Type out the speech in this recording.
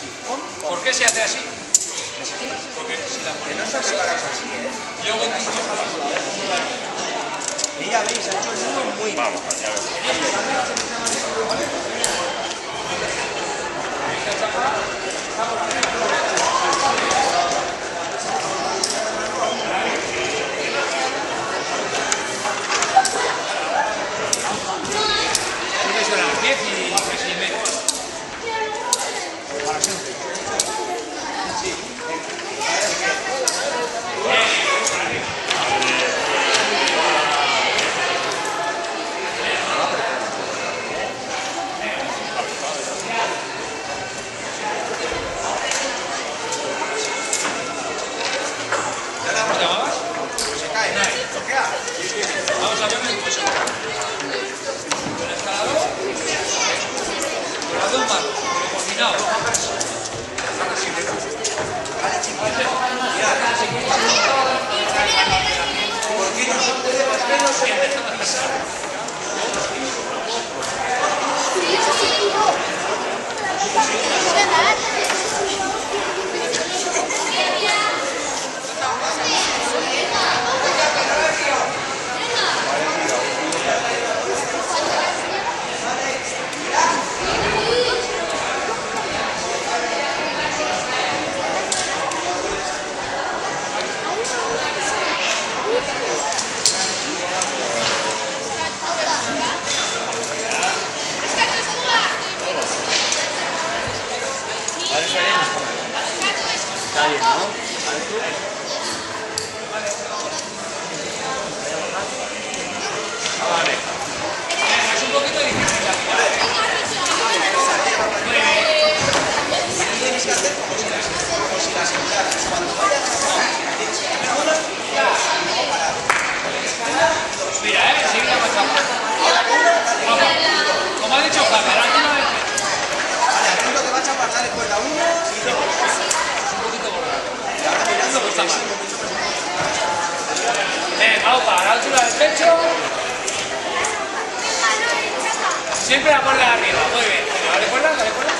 así. ¿Por qué se hace así? Porque que no están separados así, ¿eh? Luego Mira, veis, ha hecho el nudo muy... Vamos, ya ves. tienes a las 10 y 3:30. Para siempre. ¿Cómo te llamabas? Se cae, bloquea. Vamos a ver el escalador. Con las dos manos, pero coordinado. ¿Por qué no son de las pelos en pisar? Está bien, ¿no? Vale. Es un poquito difícil la tirada. Tienes que hacer como si las entraras. Cuando vayas Mira, enseguida va a chapar. Como ha dicho Javier, la última vez. Vale, aquí lo que va a chapar, dale cuerda 1 y 2. Es un poquito borrado. Y ahora mirando No está porque mal. es mucho mejor. Venga, opa, a la altura del pecho. Siempre la cuerda de arriba. Muy bien. Dale cuerda, dale cuerda.